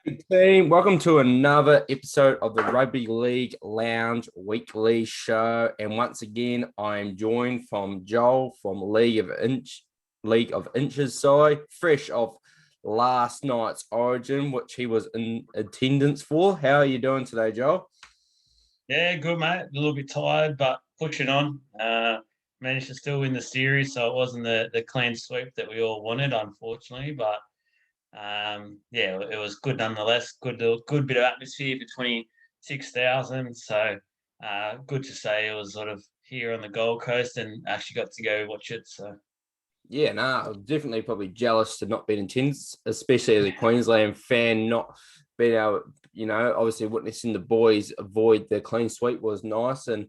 Hey team, welcome to another episode of the Rugby League Lounge Weekly Show. And once again, I'm joined from Joel from League of Inches, fresh off last night's Origin, which he was in attendance for. How are you doing today, Joel? Yeah, good, mate. A little bit tired, but pushing on. Managed to still win the series, so it wasn't the clean sweep that we all wanted, unfortunately. But yeah, it was good nonetheless. Good bit of atmosphere for 26,000. So good to say it was sort of here on the Gold Coast and actually got to go watch it. So Yeah, I'm definitely probably jealous to not be in attendance, especially as a Queensland fan, not being able, obviously witnessing the boys avoid the clean sweep was nice. And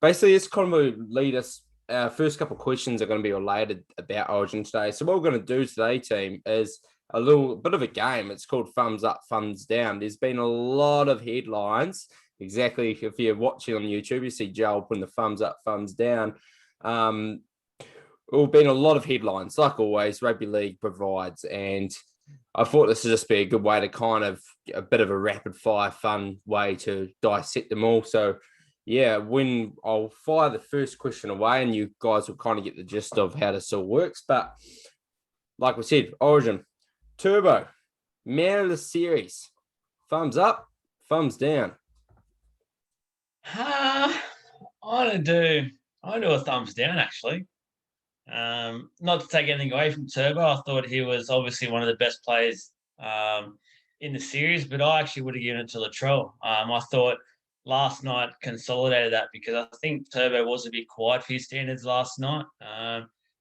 basically, it's kind of lead us. Our first couple of questions are going to be related about Origin today. So, what we're going to do today, team, is a little bit of a game. It's called Thumbs Up, Thumbs Down. There's been a lot of headlines. Exactly. If you're watching on YouTube, you see Joel putting the thumbs up, thumbs down. Um, well, been a lot of headlines, like always, rugby league provides. And I thought this would just be a good way to kind of a bit of a rapid fire, fun way to dissect them all. So, yeah, when I'll fire the first question away, and you guys will kind of get the gist of how this all works. But like we said, Origin, Turbo, man of the series, thumbs up, thumbs down. uh, I don't do I do a thumbs down actually. Not to take anything away from Turbo, I thought he was obviously one of the best players in the series, but I actually would have given it to Latrell. I thought last night consolidated that because I think Turbo was a bit quiet for his standards last night.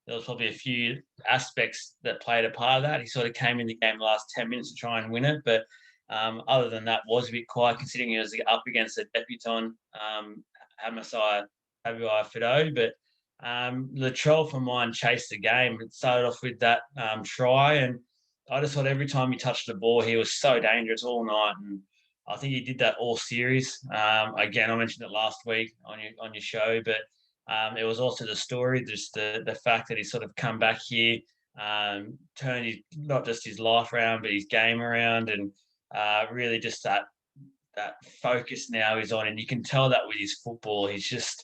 There was probably a few aspects that played a part of that. He sort of came in the game the last 10 minutes to try and win it, but other than that, was a bit quiet considering he was up against a debutant, Hamasai Abuai Fido, but Latrell for mine chased the game. It started off with that try, and I just thought every time he touched the ball, he was so dangerous all night. And I think he did that all series. Again, I mentioned it last week on your show, but it was also the story, just the fact that he sort of come back here, turned not just his life around, but his game around, and really just that focus now is on, and you can tell that with his football. He's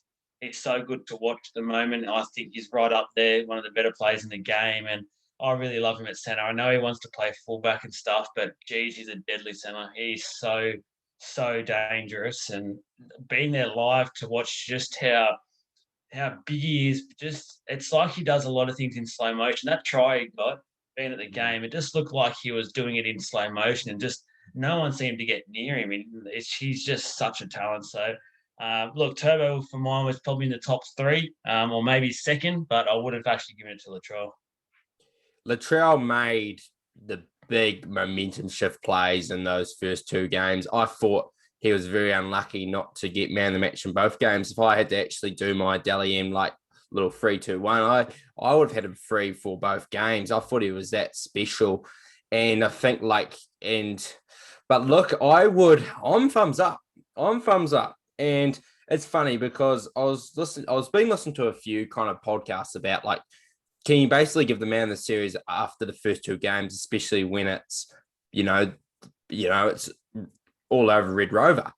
so good to watch at the moment. I think he's right up there, one of the better players in the game, and I really love him at centre. I know he wants to play fullback and stuff, but geez, he's a deadly centre. He's so dangerous, and being there live to watch just how big he is. Just it's like he does a lot of things in slow motion. That try he got being at the game, it just looked like he was doing it in slow motion, and just no one seemed to get near him. He's just such a talent. So, look, Turbo for mine was probably in the top three, or maybe second, but I would have actually given it to Latrell. Latrell made the big momentum shift plays in those first two games. I thought he was very unlucky not to get man of the match in both games. If I had to actually do my Dally M like little 3-2-1, I would have had him free for both games. I thought he was that special. And I think but look, I'm thumbs up. I'm thumbs up. And it's funny because I was being listened to a few kind of podcasts about like can you basically give the man of the series after the first two games, especially when it's, you know, it's all over Red Rover.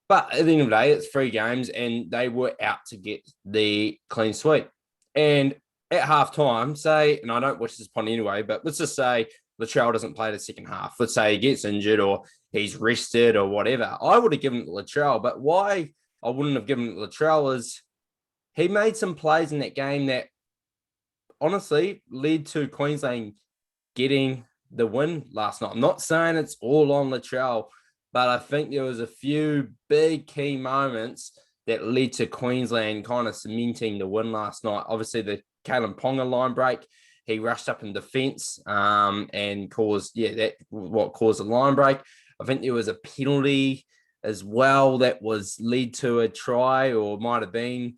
But at the end of the day, it's three games and they were out to get the clean sweep. And at halftime, say, and I don't wish this upon anyway, but let's just say Latrell doesn't play the second half. Let's say he gets injured or he's rested or whatever. I would have given it to Latrell, but why I wouldn't have given it to Latrell is he made some plays in that game that honestly led to Queensland getting the win last night. I'm not saying it's all on Latrell, but I think there was a few big key moments that led to Queensland kind of cementing the win last night. Obviously, the Kalen Ponga line break, he rushed up in defence and that what caused the line break. I think there was a penalty as well that was led to a try or might have been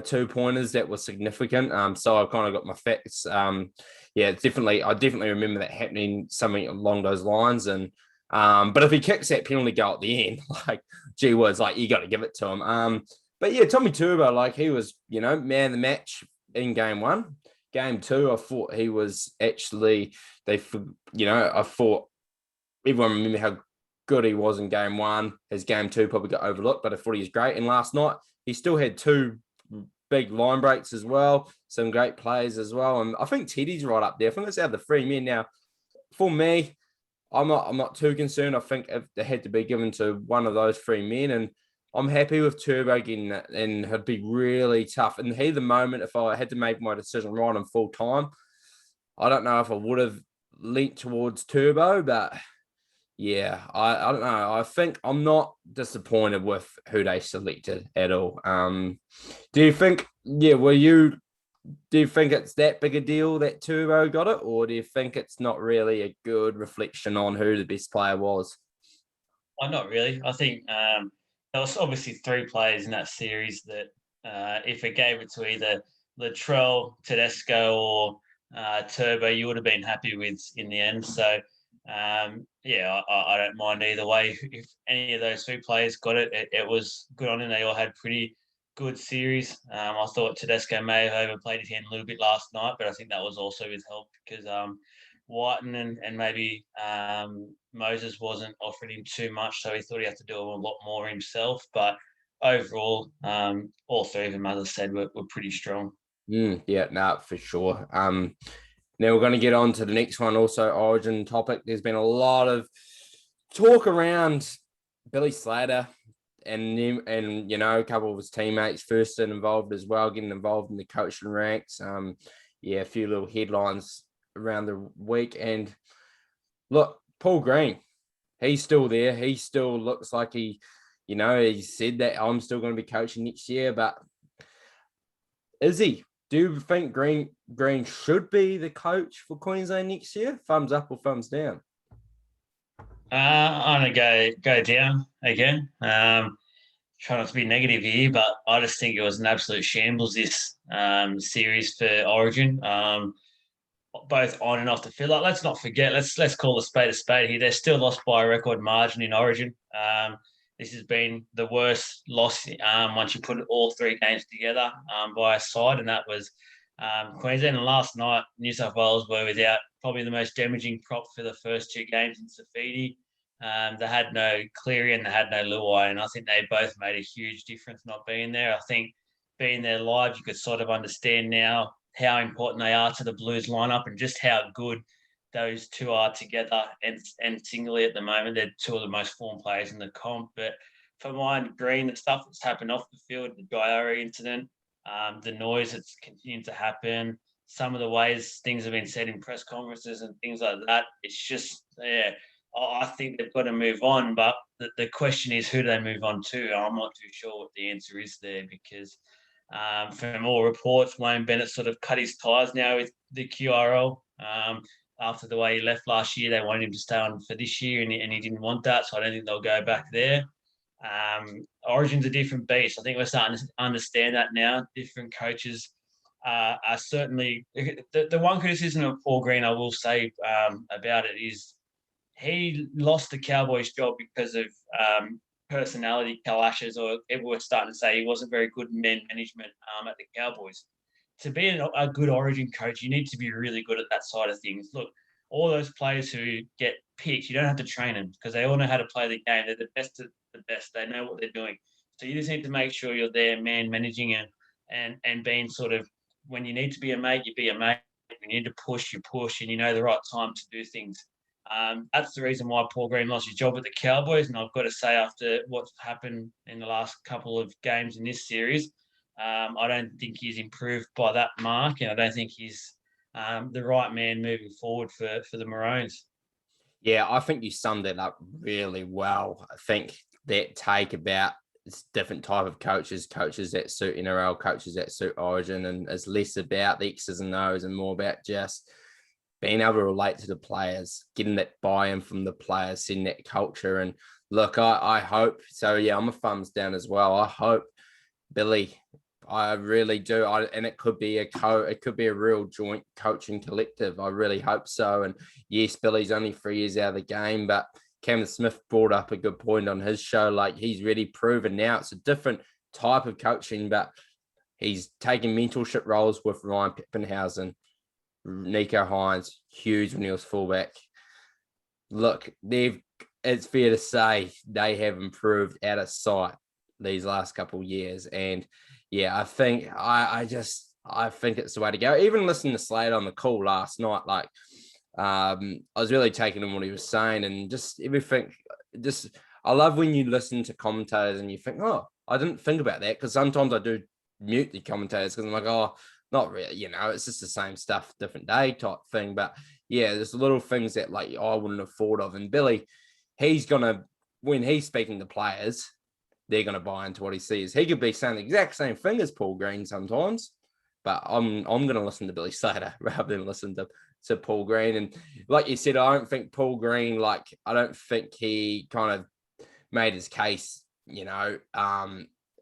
two pointers that was significant. So I kind of got my facts. Yeah, definitely. I definitely remember that happening, something along those lines. And but if he kicks that penalty goal at the end, like gee whiz, like you got to give it to him. But yeah, Tommy Turbo, like he was, man of the match in game one. Game two, I thought he was actually I thought everyone remember how good he was in game one. His game two probably got overlooked, but I thought he was great. And last night, he still had two big line breaks as well, some great plays as well. And I think Teddy's right up there. I think it's out of the three men now. For me, I'm not too concerned. I think if they had to be given to one of those three men, and I'm happy with Turbo getting that, and it'd be really tough. And here, the moment, if I had to make my decision right on full time, I don't know if I would have leant towards Turbo, but yeah, I don't know. I think I'm not disappointed with who they selected at all. Do you think? Yeah, were you? Do you think it's that big a deal that Turbo got it, or do you think it's not really a good reflection on who the best player was? Oh, not really. I think there was obviously three players in that series that if it gave it to either Latrell, Tedesco, or Turbo, you would have been happy with in the end. So, yeah, I don't mind either way. If any of those three players got it, it was good on them. They all had pretty good series. I thought Tedesco may have overplayed his hand a little bit last night, but I think that was also with help because Whiten and maybe Moses wasn't offering him too much, so he thought he had to do a lot more himself. But overall, all three of them, as I said, were pretty strong. Yeah, no, for sure. Now we're going to get on to the next one, also Origin topic. There's been a lot of talk around Billy Slater and a couple of his teammates first involved as well, getting involved in the coaching ranks. Yeah, a few little headlines around the week. And look, Paul Green, he's still there. He still looks like he said that I'm still going to be coaching next year, but is he? Do you think Green should be the coach for Queensland next year? Thumbs up or thumbs down? I'm gonna go down again. Try not to be negative here, but I just think it was an absolute shambles this series for Origin. Both on and off the field. Like, let's not forget. Let's call a spade here. They're still lost by a record margin in Origin. This has been the worst loss once you put all three games together by a side, and that was Queensland. And last night, New South Wales were without probably the most damaging prop for the first two games in Safidi. They had no Cleary and they had no Luai, and I think they both made a huge difference not being there. I think being there live, you could sort of understand now how important they are to the Blues lineup and just how good those two are together and singly at the moment. They're two of the most formed players in the comp. But for mine, Green, the stuff that's happened off the field, the Diary incident, the noise that's continued to happen, some of the ways things have been said in press conferences and things like that, it's just, yeah, I think they've got to move on. But the question is, who do they move on to? I'm not too sure what the answer is there because from all reports, Wayne Bennett sort of cut his ties now with the QRL. After the way he left last year, they wanted him to stay on for this year, and he didn't want that. So I don't think they'll go back there. Origin's a different beast. I think we're starting to understand that now. Different coaches are certainly the one criticism of Paul Green I will say about it is he lost the Cowboys job because of personality clashes, or everyone was starting to say he wasn't very good in man management at the Cowboys. To be a good Origin coach, you need to be really good at that side of things. Look, all those players who get picked, you don't have to train them because they all know how to play the game. They're the best of the best. They know what they're doing. So you just need to make sure you're there, man, managing and being sort of when you need to be a mate, you be a mate. When you need to push, you push, and you know the right time to do things. That's the reason why Paul Green lost his job at the Cowboys. And I've got to say, after what's happened in the last couple of games in this series, I don't think he's improved by that mark. And I don't think he's the right man moving forward for the Maroons. Yeah, I think you summed it up really well. I think that take about it's different type of coaches that suit NRL, coaches that suit Origin, and it's less about the X's and O's and more about just being able to relate to the players, getting that buy-in from the players, setting that culture. And look, I hope so. Yeah, I'm a thumbs down as well. I hope Billy, I really do. And it could be it could be a real joint coaching collective. I really hope so. And yes, Billy's only 3 years out of the game, but Cameron Smith brought up a good point on his show. Like, he's really proven now it's a different type of coaching, but he's taking mentorship roles with Ryan Peppenhausen, Nico Hines, Hughes when he was fullback, look, it's fair to say they have improved out of sight these last couple of years. And yeah, I think I think it's the way to go. Even listening to Slade on the call last night, like I was really taking in what he was saying and just everything. Just I love when you listen to commentators and you think, oh, I didn't think about that, because sometimes I do mute the commentators because I'm like, oh, not really, it's just the same stuff, different day type thing. But yeah, there's little things that like I wouldn't have thought of. And Billy, when he's speaking to players, they're gonna buy into what he sees. He could be saying the exact same thing as Paul Green sometimes, but I'm gonna listen to Billy Slater rather than listen to Paul Green. And like you said, I don't think Paul Green, I don't think he kind of made his case,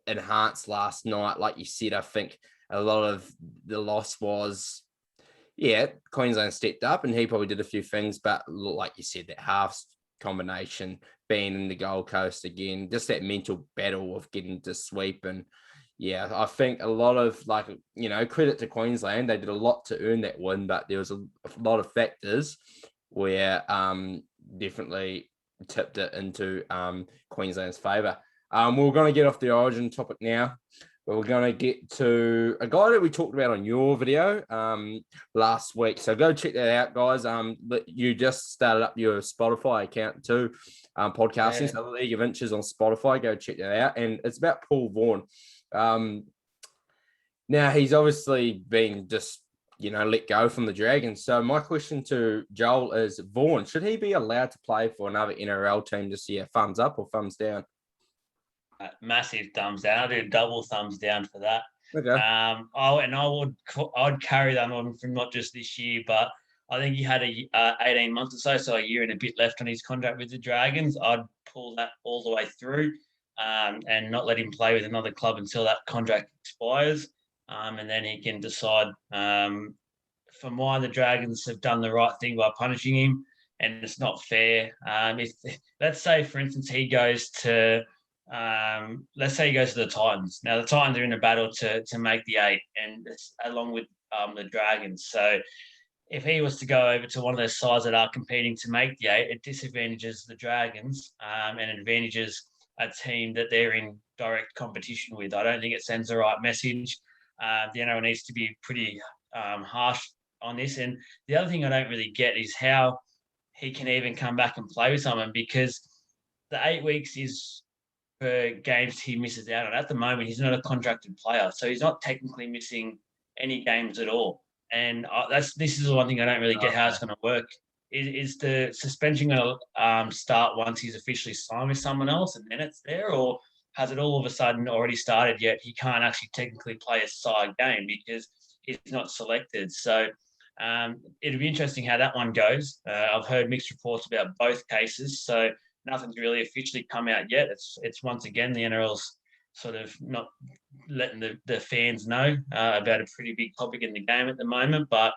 enhanced last night. Like you said, I think a lot of the loss was, yeah, Queensland stepped up and he probably did a few things, but like you said, that halves combination, being in the Gold Coast again, just that mental battle of getting to sweep. And yeah, I think a lot of credit to Queensland, they did a lot to earn that win, but there was a lot of factors where definitely tipped it into Queensland's favour. We're going to get off the Origin topic now. But we're going to get to a guy that we talked about on your video last week. So go check that out, guys. But you just started up your Spotify account too, podcasting. Yeah. So League of Inches on Spotify. Go check that out. And it's about Paul Vaughan. Now, he's obviously been just, let go from the Dragons. So my question to Joel is, Vaughan, should he be allowed to play for another NRL team this year? Thumbs up or thumbs down? Massive thumbs down. I'd do double thumbs down for that. Okay. I'd carry that on from not just this year, but I think he had 18 months or so a year and a bit left on his contract with the Dragons. I'd pull that all the way through and not let him play with another club until that contract expires. And then he can decide for why the Dragons have done the right thing by punishing him, and it's not fair. If let's say, for instance, he goes to let's say he goes to the Titans. Now the Titans are in a battle to make the 8, and along with the Dragons. So if he was to go over to one of those sides that are competing to make the 8, it disadvantages the Dragons and advantages a team that they're in direct competition with. I don't think it sends the right message. The NRL needs to be pretty harsh on this. And the other thing I don't really get is how he can even come back and play with someone, because the 8 weeks is for games he misses out on. At the moment, he's not a contracted player, so he's not technically missing any games at all. And this is the one thing I don't really get how it's going to work. Is the suspension going to start once he's officially signed with someone else and then it's there, or has it all of a sudden already started yet he can't actually technically play a side game because he's not selected? So it'll be interesting how that one goes. I've heard mixed reports about both cases, so nothing's really officially come out yet. It's once again the NRL's sort of not letting the fans know about a pretty big topic in the game at the moment. But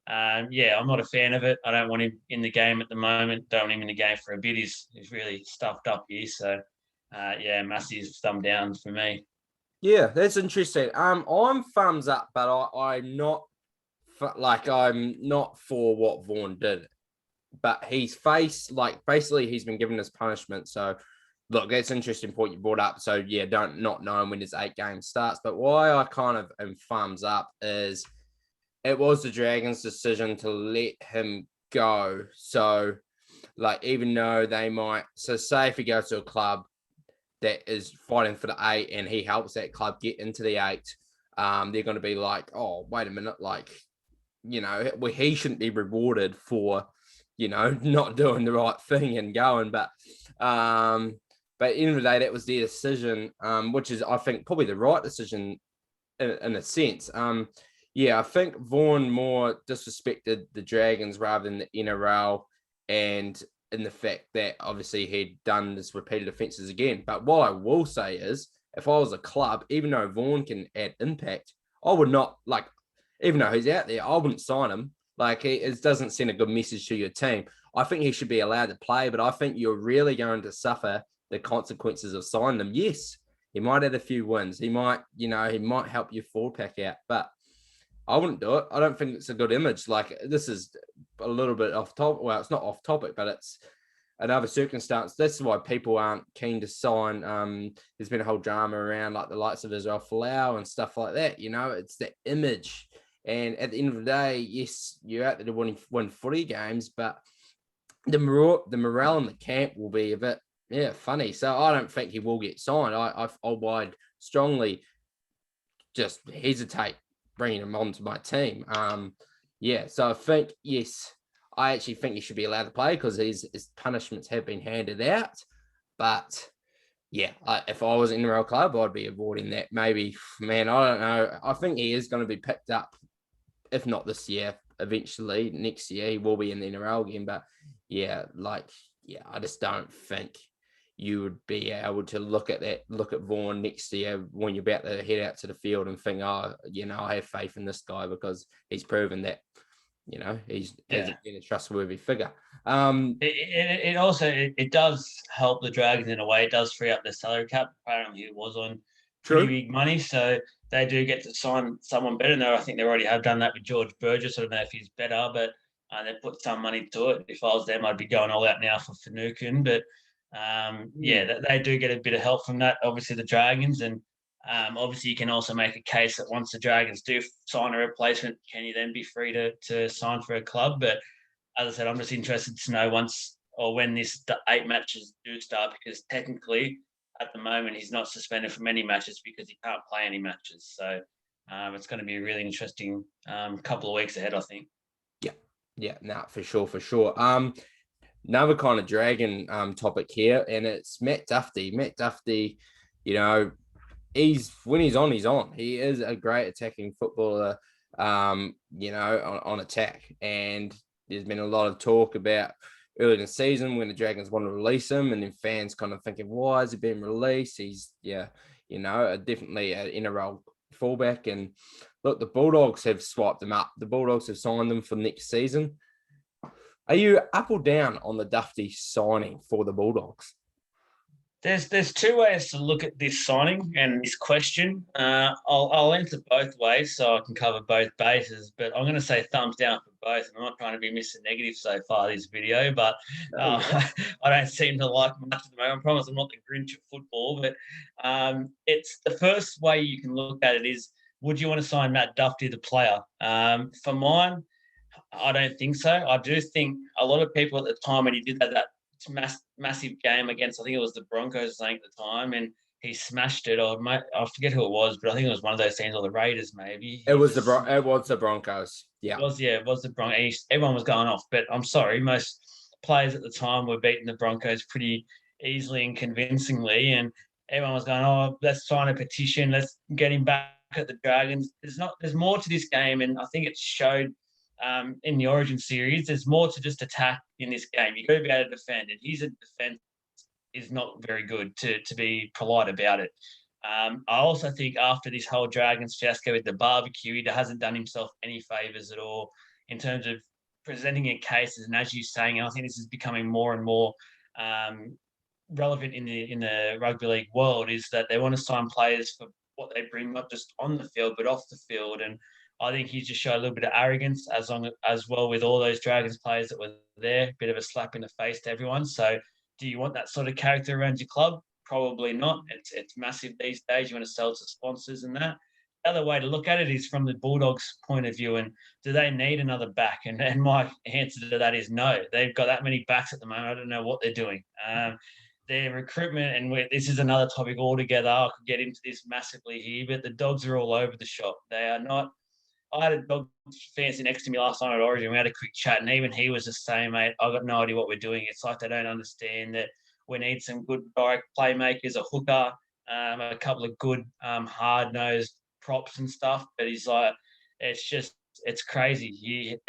yeah, I'm not a fan of it. I don't want him in the game at the moment. Don't want him in the game for a bit. He's really stuffed up here. So yeah, massive thumb down for me. Yeah, that's interesting. I'm thumbs up, but I'm not I'm not for what Vaughan did. But he's basically he's been given his punishment. So look, that's an interesting point you brought up. So yeah, not knowing when his 8 games starts. But why I kind of am thumbs up is it was the Dragons' decision to let him go. So even though they might, so say if he goes to a club that is fighting for the 8 and he helps that club get into the 8, they're going to be like, oh, wait a minute, he shouldn't be rewarded for, not doing the right thing and going. But at the end of the day, that was their decision, which is, I think, probably the right decision in a sense. Yeah, I think Vaughan more disrespected the Dragons rather than the NRL, and in the fact that obviously he'd done this repeated offences again. But what I will say is, if I was a club, even though Vaughan can add impact, I would not, even though he's out there, I wouldn't sign him. It doesn't send a good message to your team. I think he should be allowed to play, but I think you're really going to suffer the consequences of signing him. Yes, he might add a few wins. He might help your forward pack out, but I wouldn't do it. I don't think it's a good image. This is a little bit off topic. Well, it's not off topic, but it's another circumstance. That's why people aren't keen to sign. There's been a whole drama around like the likes of Israel Folau and stuff like that. It's the image. And at the end of the day, yes, you're out there to win footy games, but the morale in the camp will be a bit, funny. So I don't think he will get signed. I'd strongly just hesitate bringing him onto my team. So I think, yes, I actually think he should be allowed to play because his punishments have been handed out. But yeah, if I was in the NRL club, I'd be avoiding that. Maybe, man, I don't know. I think he is going to be picked up, if not this year, eventually next year he will be in the NRL again. But I just don't think you would be able to look at Vaughan next year when you're about to head out to the field and think, I have faith in this guy because he's proven that, he's been a trustworthy figure. It also does help the Dragons in a way. It does free up their salary cap. Apparently, it was on pretty big money, so they do get to sign someone better. And I think they already have done that with George Burgess. I don't know if he's better, but they put some money to it. If I was them, I'd be going all out now for Finucane. But they do get a bit of help from that. Obviously, the Dragons, and obviously you can also make a case that once the Dragons do sign a replacement, can you then be free to sign for a club? But as I said, I'm just interested to know once or when this 8 matches do start, because technically at the moment he's not suspended from any matches because he can't play any matches. So it's going to be a really interesting couple of weeks ahead, I think. Yeah, for sure. Another kind of Dragon topic here, and it's Matt Duffy. Matt Duffy, when he's on. He is a great attacking footballer, on attack. And there's been a lot of talk about early in the season when the Dragons want to release him, and then fans kind of thinking, why is he being released? He's, definitely an NRL fullback. And look, the Bulldogs have swiped him up. The Bulldogs have signed him for next season. Are you up or down on the Duffy signing for the Bulldogs? There's two ways to look at this signing and this question. I'll answer both ways so I can cover both bases, but I'm going to say thumbs down for both. I'm not trying to be Mr. Negative so far this video, but I don't seem to like much at the moment. I promise I'm not the Grinch of football, but it's the first way you can look at it is, would you want to sign Matt Duffy, the player? For mine, I don't think so. I do think a lot of people at the time when he did that massive game against, I think it was the Broncos, I think, at the time, and he smashed it. Or I forget who it was, but I think it was one of those teams, or the Raiders maybe. It was the Broncos. Yeah. It was the Broncos. Everyone was going off, but I'm sorry, most players at the time were beating the Broncos pretty easily and convincingly, and everyone was going, oh, let's sign a petition, let's get him back at the Dragons. There's more to this game, and I think it showed in the Origin series. There's more to just attack in this game. You've got to be able to defend, and his defense is not very good, to be polite about it. I also think after this whole Dragons fiasco with the barbecue, he hasn't done himself any favours at all in terms of presenting in cases. And as you're saying, I think this is becoming more and more relevant in the rugby league world, is that they want to sign players for what they bring, not just on the field, but off the field. And I think he just showed a little bit of arrogance as well with all those Dragons players that were there, a bit of a slap in the face to everyone. So do you want that sort of character around your club? Probably not. It's massive these days. You want to sell to sponsors and that. The other way to look at it is from the Bulldogs' point of view, and do they need another back? And my answer to that is no. They've got that many backs at the moment. I don't know what they're doing. Their recruitment, and this is another topic altogether. I could get into this massively here, but the Dogs are all over the shop. They are not. I had a dog fancy next to me last night at Origin. We had a quick chat, and even he was just saying, mate, I've got no idea what we're doing. It's like they don't understand that we need some good direct playmakers, a hooker, a couple of good hard-nosed props and stuff. But he's like, it's crazy.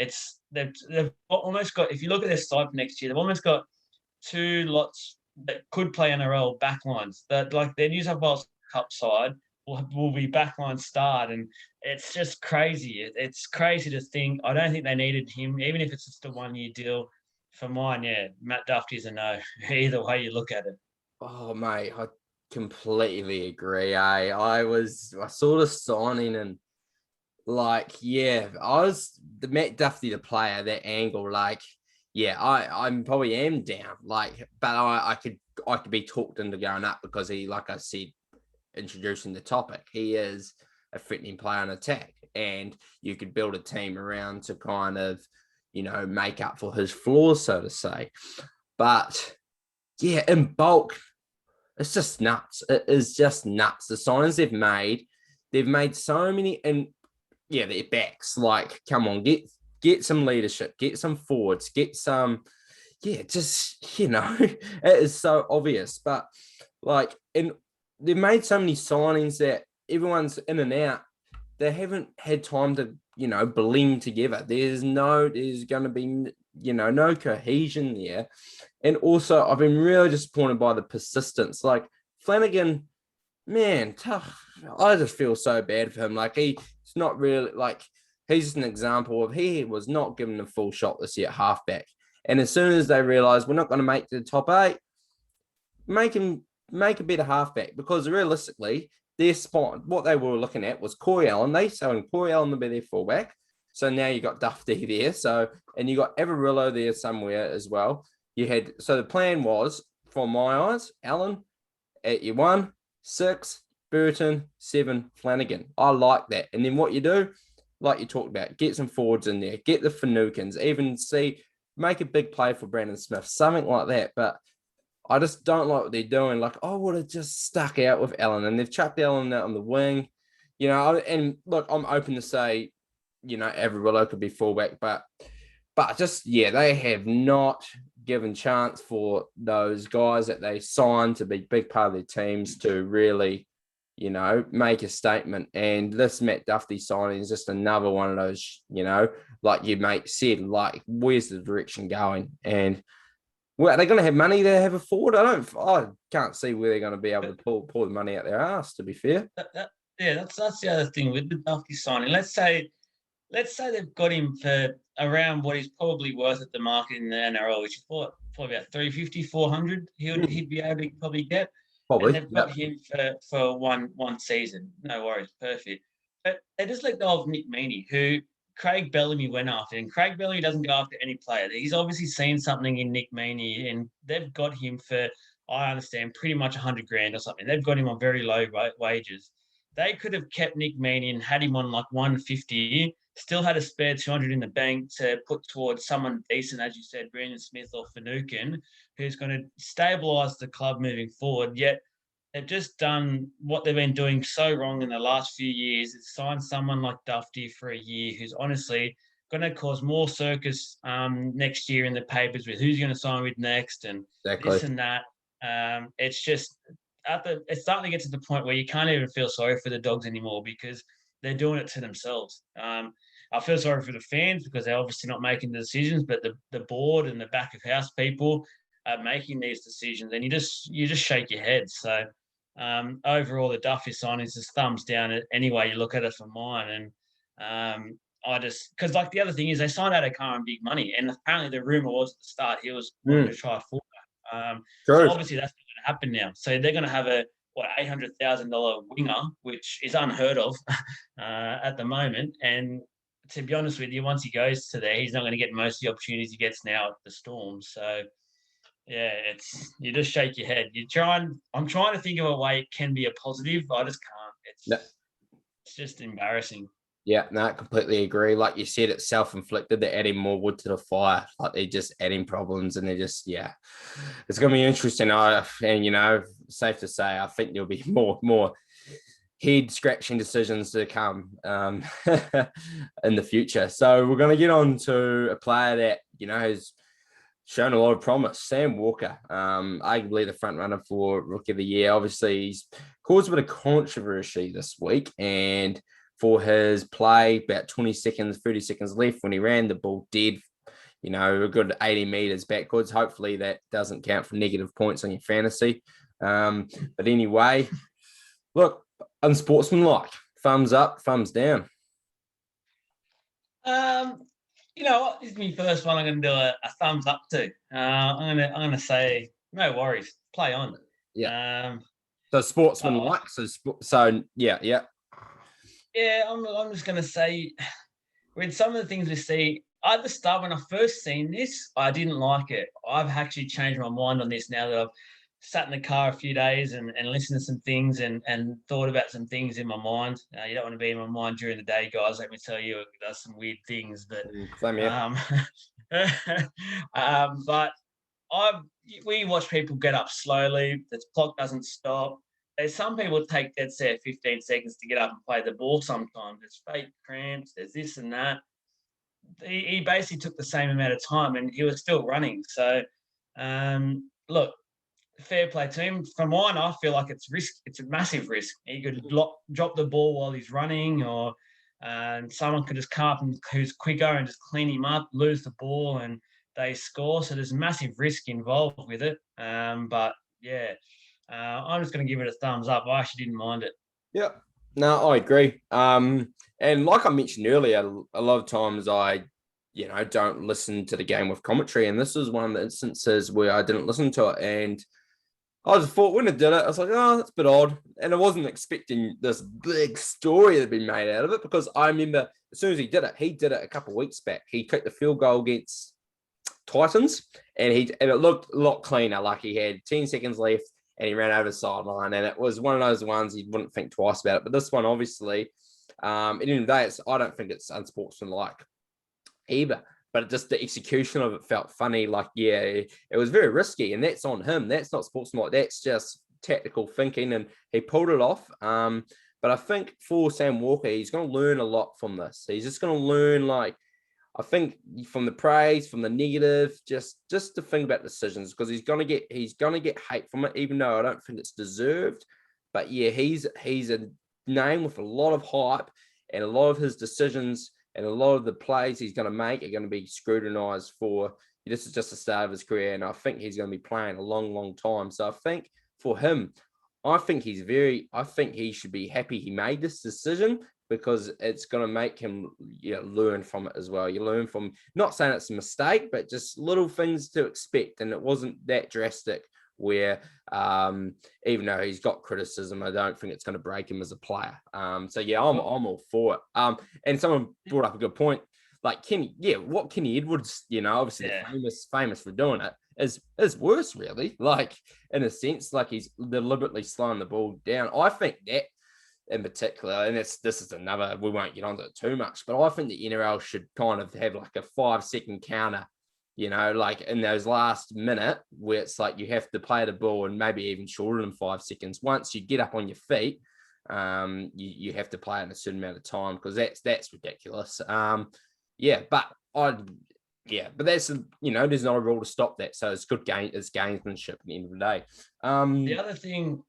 They've almost got, if you look at their side for next year, they've almost got 2 lots that could play NRL backlines. That, like, their New South Wales Cup side will be backline start, and it's just crazy. It's crazy to think. I don't think they needed him, even if it's just a 1-year deal. For mine, yeah, Matt Duffy's a no. Either way you look at it. Oh, mate, I completely agree. I saw the signing and I was the Matt Duffy, the player, that angle. Like, Yeah, I'm probably am down. Like, but I could be talked into going up because he, like I said, introducing the topic, he is a threatening player on attack, and you could build a team around to kind of, make up for his flaws, so to say. But yeah, in bulk, it's just nuts. It is just nuts. The signings they've made so many, and yeah, their backs. Like, come on, get some leadership, get some forwards, get some. Yeah, just it is so obvious. But like, and they've made so many signings that everyone's in and out. They haven't had time to blend together. There's going to be no cohesion there. And also, I've been really disappointed by the persistence. Like Flanagan, man, tough. I just feel so bad for him. Like he's not really like he's just an example of he was not given a full shot this year at halfback. And as soon as they realised we're not going to make the top 8, make a better halfback, because realistically, their spot, what they were looking at was Corey Allen. They selling Corey Allen to be their fullback. So now you got Dufty there. So, and you got Averillo there somewhere as well. So the plan was, from my eyes, Allen at your 1, 6, Burton, 7, Flanagan. I like that. And then what you do, like you talked about, get some forwards in there, get the Fanukins, even make a big play for Brandon Smith, something like that. But I just don't like what they're doing. Like, I would have just stuck out with Allen, and they've chucked Allen out on the wing, and look, I'm open to say, Averillo could be fullback, but just, yeah, they have not given chance for those guys that they signed to be big part of their teams to really, make a statement. And this Matt Duffy signing is just another one of those, like your mate said, like, where's the direction going? And well, are they going to have money to have a forward? I can't see where they're going to be able to pull the money out their ass, to be fair. That's the other thing with the Duffy signing. Let's say they've got him for around what he's probably worth at the market in the NRL, which is probably about 350, 400 he'd be able to probably get. Probably. And they've got him for one season. No worries, perfect. But they just let go of Nick Meaney, who Craig Bellamy went after. And Craig Bellamy doesn't go after any player. He's obviously seen something in Nick Meaney, and they've got him for, I understand, pretty much 100 grand or something. They've got him on very low wages. They could have kept Nick Meaney and had him on like 150, still had a spare 200 in the bank to put towards someone decent, as you said, Brandon Smith or Finucane, who's going to stabilise the club moving forward. Yet they've just done what they've been doing so wrong in the last few years. It's signed someone like Dufty for a year, who's honestly going to cause more circus next year in the papers with who's going to sign with next and this and that. It's just it's starting to get to the point where you can't even feel sorry for the Dogs anymore, because they're doing it to themselves. I feel sorry for the fans because they're obviously not making the decisions, but the board and the back of house people are making these decisions, and you just shake your head. So overall, the Duffy signing is just thumbs down any way you look at it for mine. And because like the other thing is they signed out a car on big money, and apparently the rumor was at the start he was going to try for that. So obviously that's not going to happen now. So they're going to have a $800,000 winger, which is unheard of at the moment. And to be honest with you, once he goes to there, he's not going to get most of the opportunities he gets now at the Storm. So yeah, you just shake your head. I'm trying to think of a way it can be a positive, but I just can't. It's just embarrassing. Yeah, no, I completely agree. Like you said, it's self-inflicted. They're adding more wood to the fire. Like they're just adding problems, and they're just, it's going to be interesting. And safe to say, I think there'll be more head-scratching decisions to come in the future. So we're going to get on to a player that has shown a lot of promise, Sam Walker, arguably the front runner for Rookie of the Year. Obviously, he's caused a bit of controversy this week, and for his play, about 20 seconds, 30 seconds left when he ran the ball dead, a good 80 meters backwards. Hopefully that doesn't count for negative points on your fantasy. But anyway, look, unsportsmanlike. Thumbs up, thumbs down. You know what? This is my first one. I'm going to do a thumbs up to. I'm going to say no worries. Play on. Yeah. So sportsmanlike. So yeah. Yeah, I'm just going to say, with some of the things we see, at the start, when I first seen this, I didn't like it. I've actually changed my mind on this now that I've sat in the car a few days and listened to some things and thought about some things in my mind. You don't want to be in my mind during the day, guys. Let me tell you, it does some weird things. But Same here. but I've we watch people get up slowly. The clock doesn't stop. There's some people take dead set 15 seconds to get up and play the ball sometimes. There's fake cramps, there's this and that. He basically took the same amount of time and he was still running. So, look, fair play to him. For mine, I feel like it's risk. It's a massive risk. He could drop the ball while he's running, or someone could just come up and who's quicker and just clean him up, lose the ball, and they score. So there's massive risk involved with it. But yeah, I'm just going to give it a thumbs up. I actually didn't mind it. Yeah. No, I agree. And like I mentioned earlier, a lot of times I, don't listen to the game with commentary. And this is one of the instances where I didn't listen to it. And I just thought when I did it, I was like, oh, that's a bit odd. And I wasn't expecting this big story that had been made out of it, because I remember as soon as he did it a couple of weeks back. He kicked the field goal against Titans and it looked a lot cleaner. Like he had 10 seconds left and he ran over the sideline. And it was one of those ones you wouldn't think twice about it. But this one, obviously, at the end of the day, I don't think it's unsportsmanlike either. But just the execution of it felt funny. Like, yeah, it was very risky. And that's on him. That's not sportsmanlike. That's just tactical thinking. And he pulled it off. But I think for Sam Walker, he's going to learn a lot from this. He's just going to learn, like, I think from the praise, from the negative, just to think about decisions, because he's gonna get hate from it, even though I don't think it's deserved. But yeah, he's a name with a lot of hype, and a lot of his decisions and a lot of the plays he's going to make are going to be scrutinized for. This is just the start of his career, and I think he's going to be playing a long, long time. So I think for him, I think he should be happy he made this decision, because it's going to make him learn from it as well. You learn from, not saying it's a mistake, but just little things to expect. And it wasn't that drastic where even though he's got criticism, I don't think it's going to break him as a player. So yeah, I'm all for it. And someone brought up a good point. Like what Kenny Edwards, obviously famous for doing it, is worse, really. Like, in a sense, like he's deliberately slowing the ball down. I think that in particular, and this is another, we won't get onto it too much, but I think the NRL should kind of have like a 5-second counter, like in those last minute, where it's like you have to play the ball, and maybe even shorter than 5 seconds. Once you get up on your feet, you have to play in a certain amount of time, because that's ridiculous. But that's, there's no rule to stop that. So it's good it's gamesmanship at the end of the day. The other thing,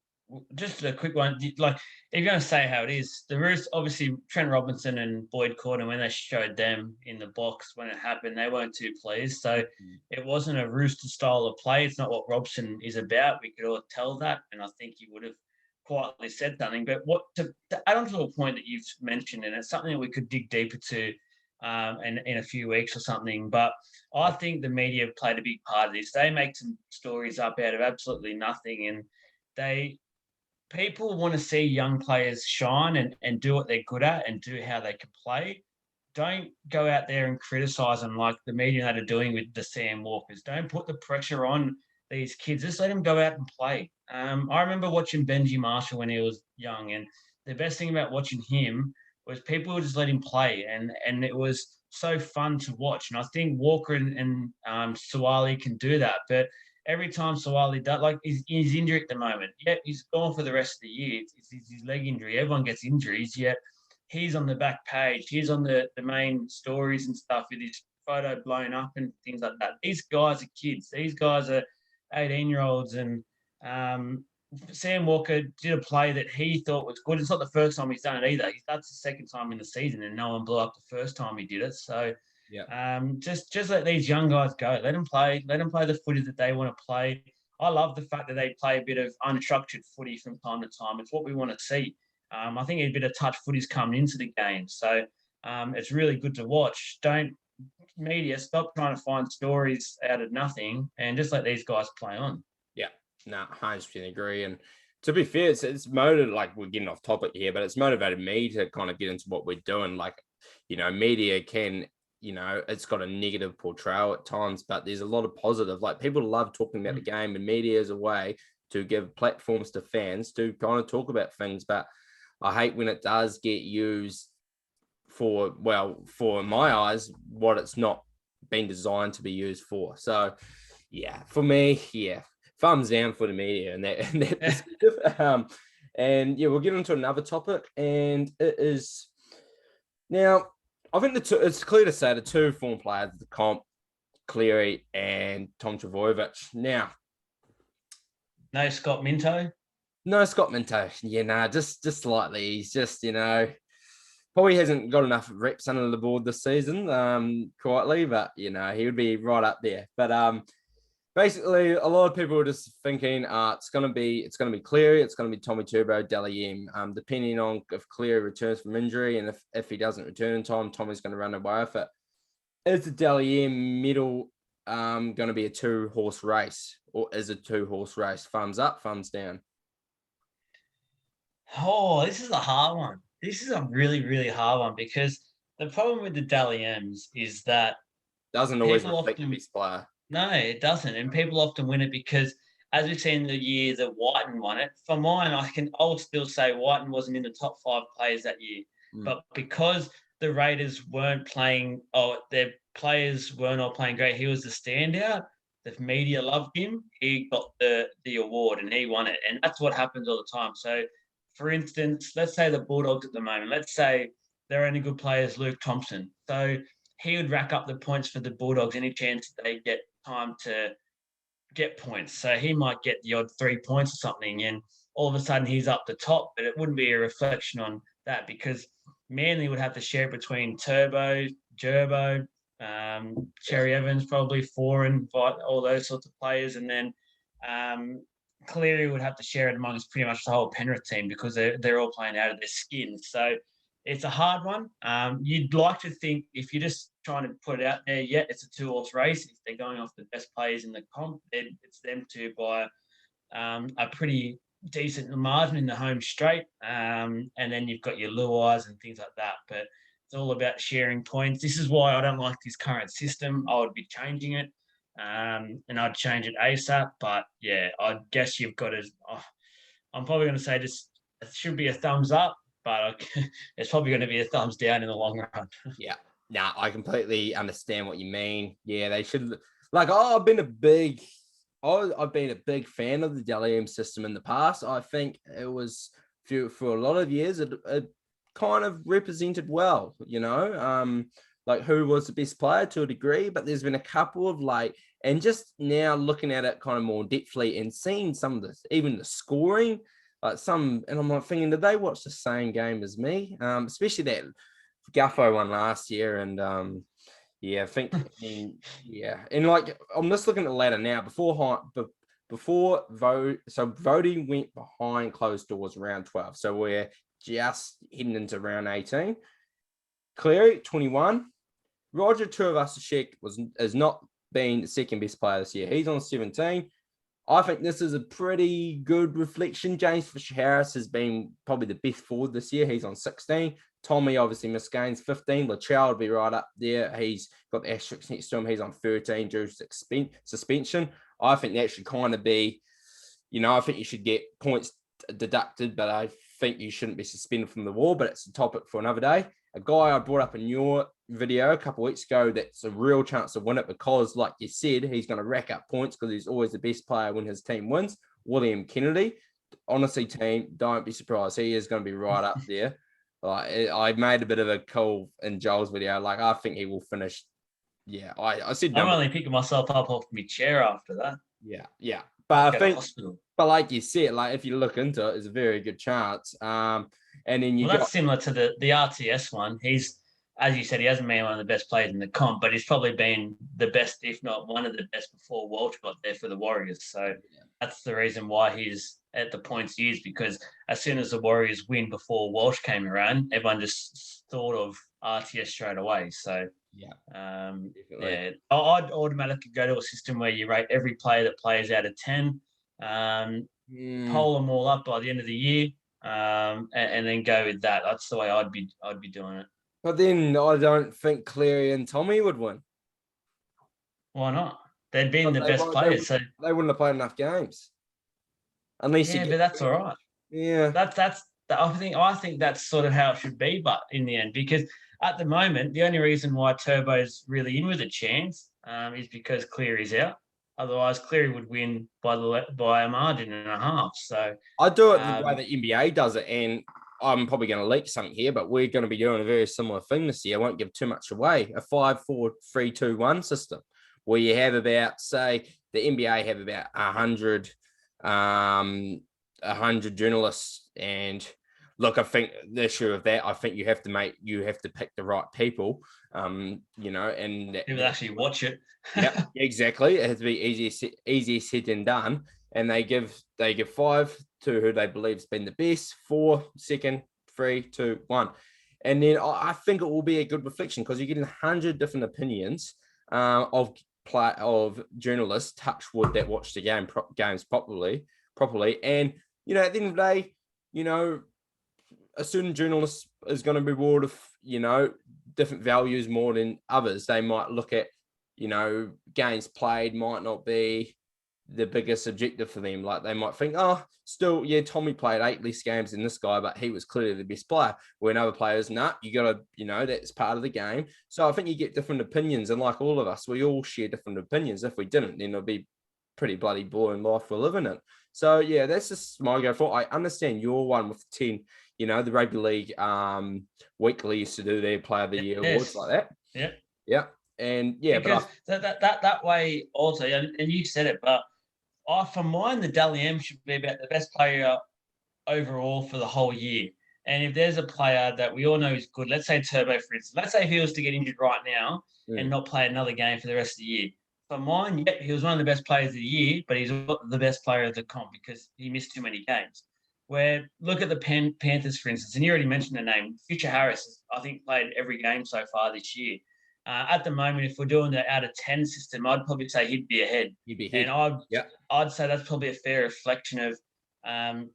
just a quick one, like, if you're going to say how it is, the Roosters, obviously Trent Robinson and Boyd Cordner, when they showed them in the box when it happened, they weren't too pleased. So it wasn't a Rooster style of play. It's not what Robson is about. We could all tell that, and I think he would have quietly said something. But to add on to a point that you've mentioned, and it's something that we could dig deeper to in a few weeks or something. But I think the media have played a big part of this. They make some stories up out of absolutely nothing, and people want to see young players shine and do what they're good at and do how they can play. Don't go out there and criticise them like the media are doing with the Sam Walkers. Don't put the pressure on these kids. Just let them go out and play. I remember watching Benji Marshall when he was young, and the best thing about watching him was people would just let him play, and it was so fun to watch. And I think Walker and Suwali can do that, but every time Suwali does, like, he's injured at the moment. Yet he's gone for the rest of the year. It's his leg injury. Everyone gets injuries, yet he's on the back page. He's on the main stories and stuff with his photo blown up and things like that. These guys are kids. These guys are 18-year-olds, and Sam Walker did a play that he thought was good. It's not the first time he's done it either. That's the second time in the season, and no one blew up the first time he did it. So just let these young guys go. Let them play. Let them play the footy that they want to play. I love the fact that they play a bit of unstructured footy from time to time. It's what we want to see. I think a bit of touch footy's coming into the game. So it's really good to watch. Media, stop trying to find stories out of nothing and just let these guys play on. Yeah, no, 100% agree. And to be fair, it's motivated, like, we're getting off topic here, but it's motivated me to kind of get into what we're doing. Like, media can, it's got a negative portrayal at times, but there's a lot of positive. Like people love talking about the game, and media is a way to give platforms to fans to kind of talk about things. But I hate when it does get used for my eyes, what it's not been designed to be used for. So, yeah, for me, thumbs down for the media and that perspective. And yeah, we'll get into another topic, and it is now. I think it's clear to say the two form players of the comp, Cleary and Tom Trbojevic. Now, no Scott Minto. No Scott Minto. Yeah, just slightly. He's just, probably hasn't got enough reps under the board this season, quietly, but he would be right up there. But basically, a lot of people are just thinking it's gonna be Cleary, it's gonna be Tommy Turbo, Dally M. Depending on if Cleary returns from injury, and if he doesn't return in time, Tommy's gonna run away with it. Is the Dally M medal gonna be a 2-horse race, or is it 2-horse race? Thumbs up, thumbs down. Oh, this is a hard one. This is a really, really hard one because the problem with the Dally M's is that doesn't always reflect the best player. No, it doesn't. And people often win it because, as we've seen the year that Whiten won it, for mine, I'll still say Whiten wasn't in the top 5 players that year. But because the Raiders weren't playing, their players weren't all playing great, he was the standout. The media loved him. He got the award and he won it. And that's what happens all the time. So, for instance, let's say the Bulldogs at the moment, let's say their only good player is Luke Thompson. So he would rack up the points for the Bulldogs any chance they get time to get points. So he might get the odd 3 points or something, and all of a sudden he's up the top, but it wouldn't be a reflection on that because Manly would have to share it between Turbo, Gerbo, Cherry Evans, probably Foran, all those sorts of players, and then Cleary would have to share it amongst pretty much the whole Penrith team because they're all playing out of their skin. So it's a hard one. You'd like to think if you're just trying to put it out there, it's a 2-horse race. If they're going off the best players in the comp, then it's them two by a pretty decent margin in the home straight. And then you've got your Luais and things like that. But it's all about sharing points. This is why I don't like this current system. I would be changing it. And I'd change it ASAP. But yeah, I guess you've got to. I'm probably going to say this. It should be a thumbs up, but it's probably going to be a thumbs down in the long run. Yeah, I completely understand what you mean. Yeah, they should. I've been a big fan of the Dally M system in the past. I think it was for a lot of years it kind of represented well. Who was the best player to a degree, but there's been a couple of and just now looking at it kind of more depthly and seeing some of this, even the scoring, and I'm like thinking, did they watch the same game as me? Especially that Guffo one last year, and I think, and I'm just looking at the ladder now before voting went behind closed doors around 12, so we're just heading into round 18. Cleary 21. Roger Tuivasa-Sheck has not been the second best player this year. He's on 17. I think this is a pretty good reflection. James Fisher-Harris has been probably the best forward this year. He's on 16. Tommy obviously missed games, 15. Latrell would be right up there. He's got the asterisk next to him. He's on 13 due to suspension. I think that should kind of be, I think you should get points deducted, but I think you shouldn't be suspended from the war, but it's a topic for another day. A guy I brought up in your video a couple of weeks ago that's a real chance to win it because, like you said, he's going to rack up points because he's always the best player when his team wins. William Kennedy. Honestly, team, don't be surprised. He is going to be right up there. I made a bit of a call in Joel's video. I think he will finish. Yeah, I said I'm only picking myself up off my chair after that. Yeah. But I think, but like you said, if you look into it, it's a very good chance. And then that's similar to the RTS one. He's, as you said, he hasn't been one of the best players in the comp, but he's probably been the best, if not one of the best, before Walsh got there for the Warriors. So that's the reason why he's at the points used, because as soon as the Warriors win before Walsh came around, everyone just thought of RTS straight away. So I'd automatically go to a system where you rate every player that plays out of 10, poll them all up by the end of the year, and then go with that. That's the way I'd be doing it. But then I don't think Cleary and Tommy would win. Why not? They'd been But the best players. So they wouldn't have played enough games. Unless you yeah, get but that's all right. yeah. I think that's sort of how it should be, but in the end, because at the moment, the only reason why Turbo's really in with a chance is because Cleary's out. Otherwise, Cleary would win by a margin and a half. So I do it the way um, the NBA does it, and I'm probably going to leak something here, but we're going to be doing a very similar thing this year. I won't give too much away. A 5-4-3-2-1 system where you have about, say, the NBA have about 100 journalists, and look, I think the issue of that, I think you have to pick the right people, and people actually watch it. yeah, exactly. It has to be easier said than done. And they give 5 to who they believe has been the best, 4 second, 3, 2, 1. And then I think it will be a good reflection because you're getting 100 different opinions of journalists, touch wood, that watch the games properly. And at the end of the day, a certain journalist is going to be rewarded with different values more than others. They might look at games played might not be the biggest objective for them. Like they might think, Tommy played 8 less games than this guy, but he was clearly the best player. When other players, you got to, that's part of the game. So I think you get different opinions. And like all of us, we all share different opinions. If we didn't, then it'd be pretty bloody boring life we're living in. So yeah, that's just my go for. I understand your one with 10. The rugby league weekly used to do their player of the year awards like that. Yeah. Yeah. And yeah, because that way also, and you said it, but for mine, the Dally M should be about the best player overall for the whole year. And if there's a player that we all know is good, let's say Turbo, for instance, let's say if he was to get injured right now and not play another game for the rest of the year. For mine, yep, he was one of the best players of the year, but he's not the best player of the comp because he missed too many games. Where look at the Panthers, for instance, and you already mentioned the name. Future Harris, I think, played every game so far this year. At the moment, if we're doing the out of 10 system, I'd probably say he'd be ahead. And I'd say that's probably a fair reflection of the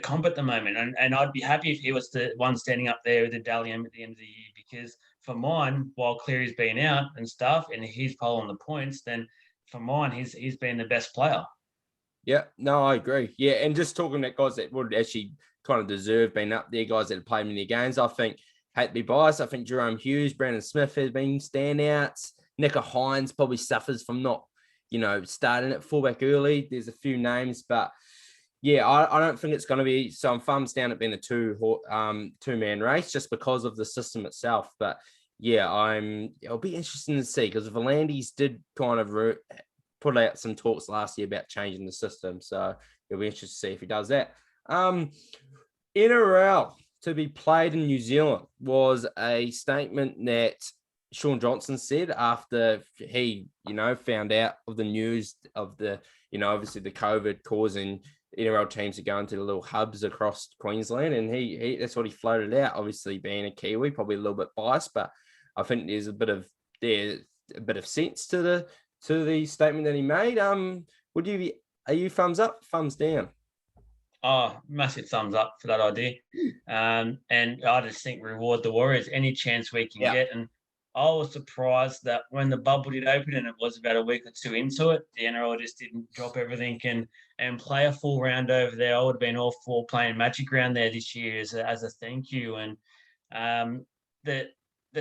comp at the moment. And I'd be happy if he was the one standing up there with the Dally M at the end of the year, because for mine, while Cleary's been out and stuff, and he's pulling the points, then for mine, he's been the best player. Yeah, no, I agree. Yeah, and just talking about guys that would actually kind of deserve being up there, guys that have played many games, I think, hate to be biased, I think Jerome Hughes, Brandon Smith has been standouts. Nico Hines probably suffers from not, starting at fullback early. There's a few names, but yeah, I don't think it's going to be. So I'm thumbs down at being a two-man race just because of the system itself. But yeah, it'll be interesting to see because Volandis did kind of put out some talks last year about changing the system. So it'll be interesting to see if he does that. NRL to be played in New Zealand was a statement that Sean Johnson said after he, found out of the news of the, obviously the COVID causing NRL teams to go into the little hubs across Queensland. And he that's what he floated out, obviously being a Kiwi, probably a little bit biased, but I think there's a bit of sense to the statement that he made. Are you thumbs up, thumbs down? Oh, massive thumbs up for that idea. And I just think reward the Warriors any chance we can get. And I was surprised that when the bubble did open and it was about a week or two into it, the NRL just didn't drop everything and play a full round over there. I would have been all for playing Magic Round there this year as a thank you. And the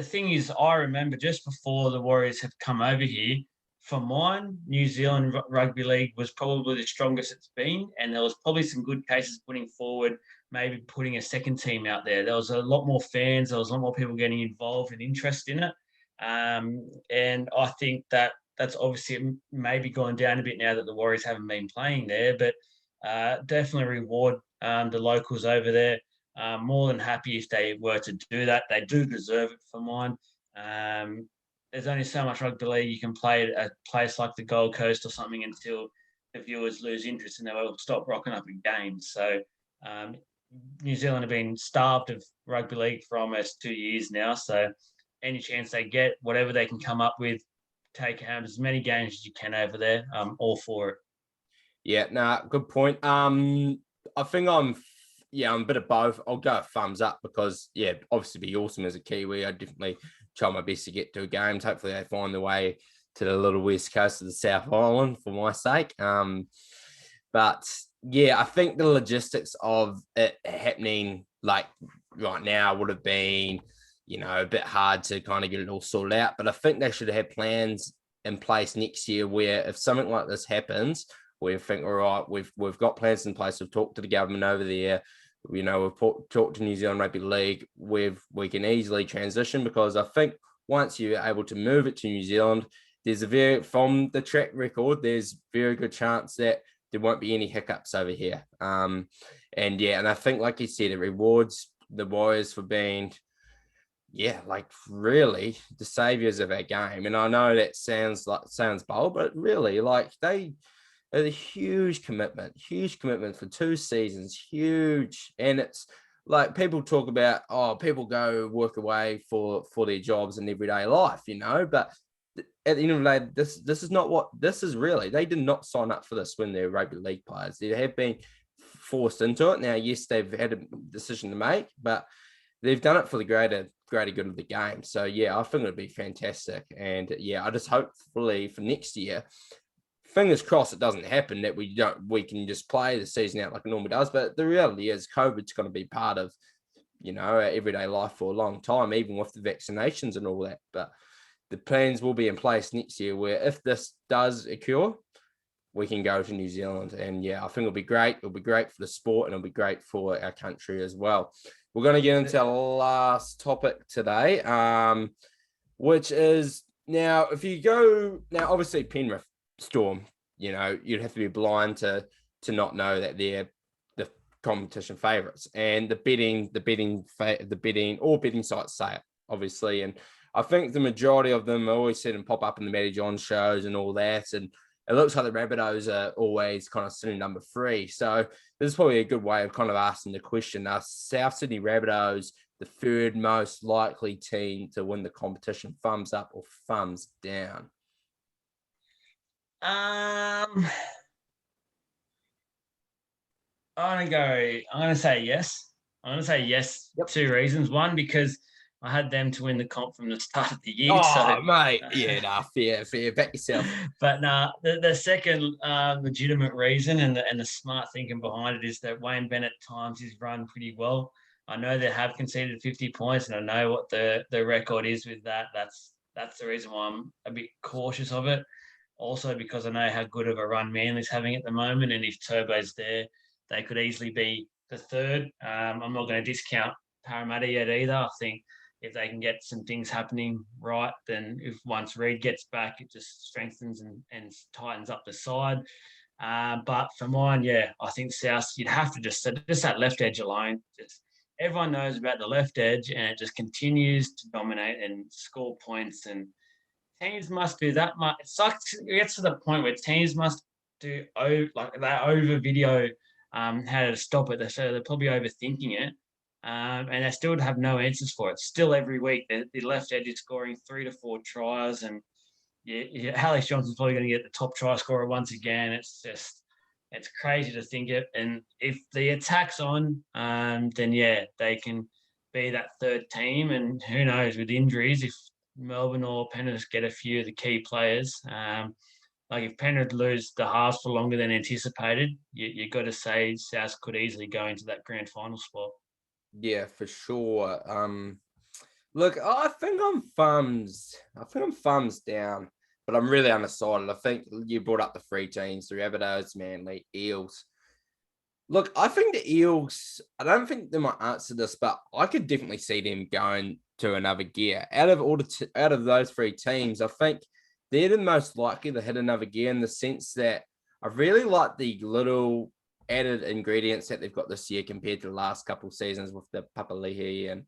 thing is, I remember just before the Warriors had come over here, for mine, New Zealand Rugby League was probably the strongest it's been, and there was probably some good cases putting forward, maybe putting a second team out there. There was a lot more fans, there was a lot more people getting involved and interest in it, and I think that's obviously maybe gone down a bit now that the Warriors haven't been playing there, but definitely reward the locals over there. More than happy if they were to do that. They do deserve it for mine. There's only so much rugby league you can play at a place like the Gold Coast or something until the viewers lose interest and they will stop rocking up in games. So New Zealand have been starved of rugby league for almost 2 years now. So any chance they get, whatever they can come up with, take home as many games as you can over there. I'm all for it. Yeah, good point. I think Yeah, I'm a bit of both. I'll go thumbs up because, yeah, obviously be awesome as a Kiwi. I definitely try my best to get to games. Hopefully they find their way to the little west coast of the South Island for my sake. But yeah, I think the logistics of it happening like right now would have been, a bit hard to kind of get it all sorted out. But I think they should have plans in place next year where if something like this happens, we think, all right, we've got plans in place. We've talked to the government over there. We've talked to New Zealand Rugby League. We can easily transition because I think once you're able to move it to New Zealand, from the track record, there's very good chance that there won't be any hiccups over here. And I think, like you said, it rewards the Warriors for being, like really the saviors of our game. And I know that sounds bold, but really, like they are a huge commitment for 2 seasons, huge. And it's like people talk about, people go work away for their jobs and everyday life, but at the end of the day, this is not what this is really. They did not sign up for this when they're rugby league players. They have been forced into it. Now, yes, they've had a decision to make, but they've done it for the greater good of the game. So yeah, I think it'd be fantastic. And yeah, I just hopefully for next year, fingers crossed it doesn't happen, that we can just play the season out like it normally does. But the reality is COVID's going to be part of, our everyday life for a long time, even with the vaccinations and all that. But the plans will be in place next year where if this does occur, we can go to New Zealand. And yeah, I think it'll be great. It'll be great for the sport and it'll be great for our country as well. We're going to get into our last topic today, which is now, if you go now, obviously Penrith Storm, you'd have to be blind to not know that they're the competition favourites, and the betting sites say it, obviously. And I think the majority of them, I always see them pop up in the Matty John shows and all that. And it looks like the Rabbitohs are always kind of sitting number 3. So this is probably a good way of kind of asking the question: are South Sydney Rabbitohs the third most likely team to win the competition? Thumbs up or thumbs down? I'm gonna say yes. I'm gonna say yes. Yep. 2 reasons. One, because I had them to win the comp from the start of the year. Mate, fair. Back yourself. But the second legitimate reason and the smart thinking behind it is that Wayne Bennett times his run pretty well. I know they have conceded 50 points, and I know what the record is with that. That's the reason why I'm a bit cautious of it. Also, because I know how good of a run Manly's having at the moment, and if Turbo's there, they could easily be the third. I'm not going to discount Parramatta yet either. I think if they can get some things happening right, then if once Reid gets back, it just strengthens and tightens up the side. But for mine, I think South, you'd have to just that left edge alone. Everyone knows about the left edge, and it just continues to dominate and score points. And teams must do that much. It gets to the point where teams must do they over video how to stop it. So they're probably overthinking it. And they still have no answers for it. Still every week, the left edge is scoring 3 to 4 tries. And Alex Johnson's probably going to get the top try scorer once again. It's crazy to think it. And if the attack's on, then they can be that third team. And who knows, with injuries, if Melbourne or Penrith get a few of the key players, if Penrith lose the halves for longer than anticipated, you got to say South could easily go into that grand final spot. Yeah, for sure. Look, I think I'm thumbs down, but I'm really undecided. I think you brought up the 3 teams: the Rabbitohs, Manly, Eels. Look, I think the Eels, I don't think they might answer this, but I could definitely see them going to another gear. Out of those 3 teams, I think they're the most likely to hit another gear, in the sense that I really like the little added ingredients that they've got this year compared to the last couple of seasons with the Papali'i and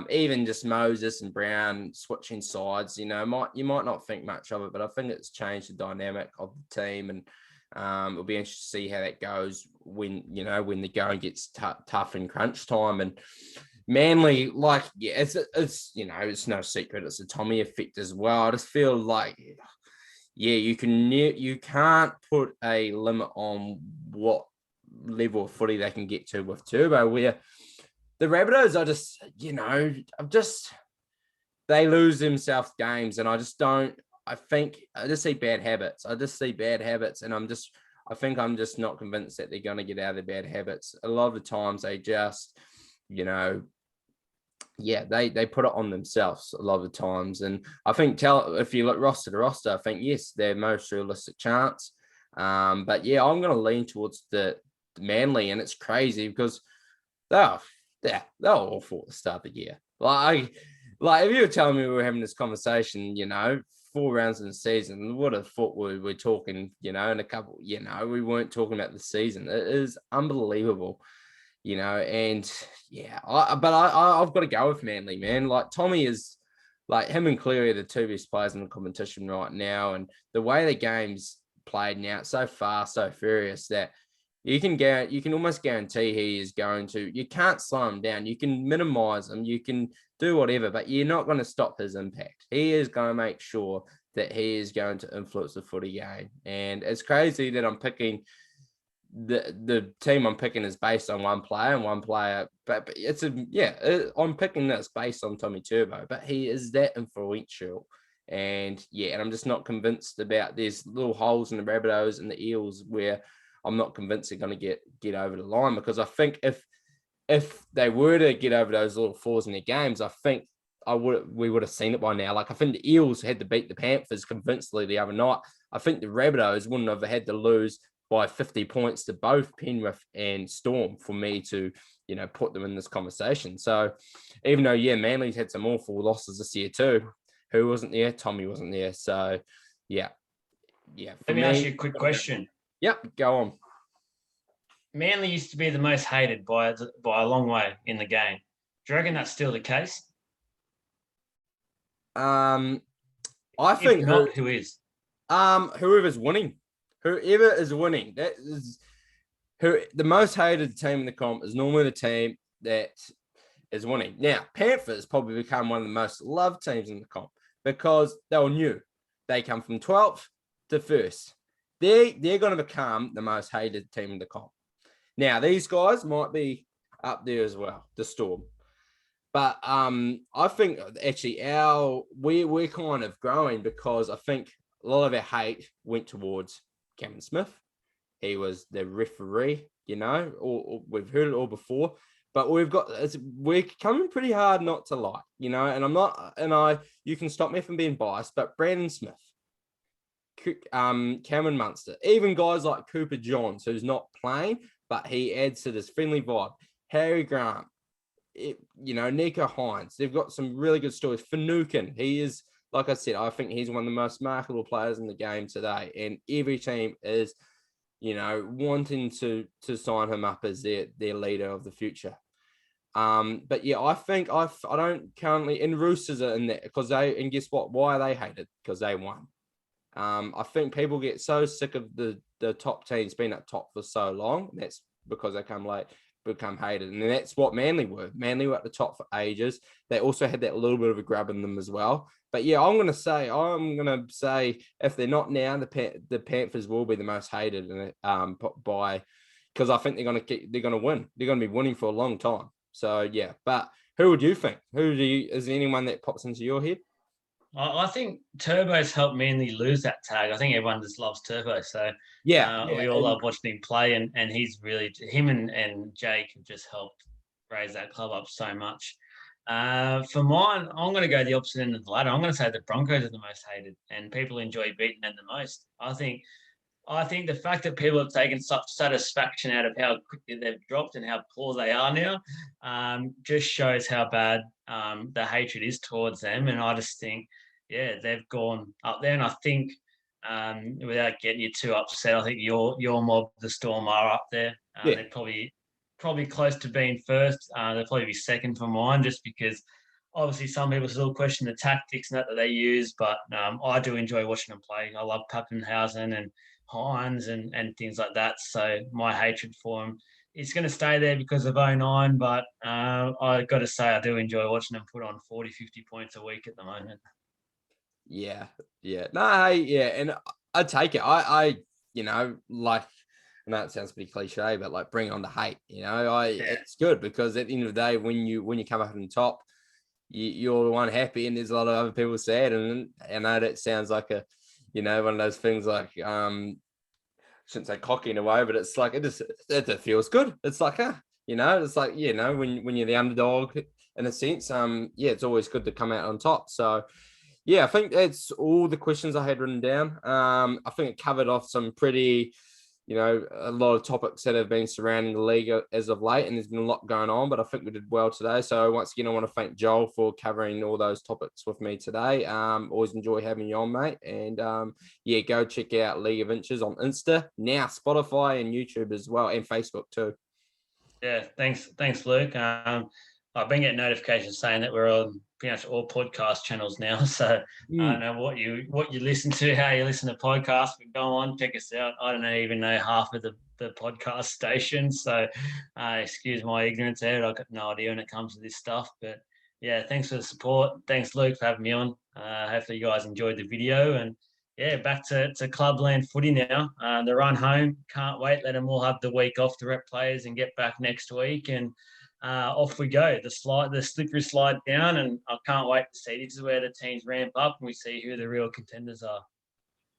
even just Moses and Brown switching sides. You might not think much of it, but I think it's changed the dynamic of the team, and it'll be interesting to see how that goes when the going gets tough in crunch time. And Manly, it's no secret, it's a Tommy effect as well. I just feel like, you can't put a limit on what level of footy they can get to with Turbo, where the Rabbitohs are just, they lose themselves games, and I just see bad habits. And I think I'm just not convinced that they're going to get out of their bad habits. A lot of the times they just, they put it on themselves a lot of the times. And I think if you look roster to roster, I think, yes, their most realistic chance. But yeah, I'm going to lean towards the Manly, and it's crazy because they're awful at the start of the year. Like if you were telling me we were having this conversation, 4 rounds in the season, I would have thought we were talking, in a couple, we weren't talking about the season. It is unbelievable, and yeah, I've got to go with Manly, man. Like Tommy is, like him and Cleary are the two best players in the competition right now, and the way the game's played now, it's so fast, so furious that you can almost guarantee he is going to. You can't slow him down. You can minimize him. You can do whatever, but you're not going to stop his impact. He is going to make sure that he is going to influence the footy game. And it's crazy that I'm picking the team I'm picking is based on one player, but I'm picking this based on Tommy Turbo, but he is that influential. And I'm just not convinced about there's little holes in the Rabbitohs and the Eels where I'm not convinced they're going to get over the line, because I think if they were to get over those little flaws in their games, I think we would have seen it by now. Like I think the Eels had to beat the Panthers convincingly the other night. I think the Rabbitohs wouldn't have had to lose by 50 points to both Penrith and Storm for me to, put them in this conversation. So even though, Manly's had some awful losses this year too. Who wasn't there? Tommy wasn't there. So, yeah. Let me ask you a quick question. Yep, go on. Manly used to be the most hated by a long way in the game. Do you reckon that's still the case? I think if not, who is? Whoever's winning. Whoever is winning. That is the most hated team in the comp is normally the team that is winning. Now, Panthers probably become one of the most loved teams in the comp because they were new. They come from 12th to 1st. They're going to become the most hated team in the comp. Now, these guys might be up there as well, the Storm. But I think actually we're kind of growing because I think a lot of our hate went towards Cameron Smith. He was the referee, or we've heard it all before. But we're coming pretty hard not to like, and you can stop me from being biased, but Brandon Smith, Cameron Munster, even guys like Cooper Johns, who's not playing, but he adds to this friendly vibe. Harry Grant, Nico Hines, they've got some really good stories. Finucane, he is, like I said, I think he's one of the most marketable players in the game today, and every team is, wanting to sign him up as their leader of the future. But yeah, I think I don't currently, and Roosters are in there because and guess what? Why are they hated? Because they won. I think people get so sick of the top teams being at top for so long. And that's because they become hated. And that's what Manly were. Manly were at the top for ages. They also had that little bit of a grab in them as well. But yeah, I'm gonna say if they're not now, the Panthers will be the most hated because I think they're gonna win. They're gonna be winning for a long time. So yeah, but who would you think? Is there anyone that pops into your head? I think Turbo's helped Manly lose that tag. I think everyone just loves Turbo. So we all love watching him play, and he's really, him and Jake have just helped raise that club up so much. For mine, I'm going to go the opposite end of the ladder. I'm going to say the Broncos are the most hated, and people enjoy beating them the most. I think the fact that people have taken such satisfaction out of how quickly they've dropped and how poor they are now just shows how bad the hatred is towards them. And I just think, they've gone up there. And I think, without getting you too upset, I think your mob, the Storm, are up there. They're probably close to being first. They'll probably be second for mine, just because obviously some people still question the tactics and that they use. But I do enjoy watching them play. I love Pappenhausen and Hines and things like that. So my hatred for him is going to stay there because of 09. But I got to say, I do enjoy watching them put on 40, 50 points a week at the moment. Yeah. No, hey, yeah. And I take it. I I know it sounds pretty cliche, but like bring on the hate. Yeah. It's good because at the end of the day, when you come up on top, you're the one happy, and there's a lot of other people sad. And I know that sounds like one of those things like shouldn't say cocky in a way, but it's like it feels good. It's like it's like when you're the underdog in a sense. It's always good to come out on top. So yeah, I think that's all the questions I had written down. I think it covered off some pretty, a lot of topics that have been surrounding the league as of late, and there's been a lot going on, but I think we did well today. So once again, I want to thank Joel for covering all those topics with me today. Always enjoy having you on, mate. And go check out League of Inches on Insta, now Spotify and YouTube as well, and Facebook too. Yeah, thanks, Luke. I've been getting notifications saying that we're on pretty much all podcast channels now. So I don't know what you listen to, how you listen to podcasts, but go on, check us out. I don't even know half of the podcast stations, so excuse my ignorance there. I've got no idea when it comes to this stuff, but yeah, thanks for the support. Thanks, Luke, for having me on. Hopefully, you guys enjoyed the video, and yeah, back to clubland footy now. The run home, can't wait. Let them all have the week off, the rep players, and get back next week. And off we go. The slippery slide down, and I can't wait to see. This is where the teams ramp up, and we see who the real contenders are.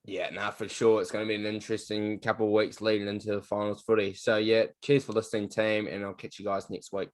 Yeah, for sure. It's going to be an interesting couple of weeks leading into the finals footy. So yeah, cheers for listening, team, and I'll catch you guys next week.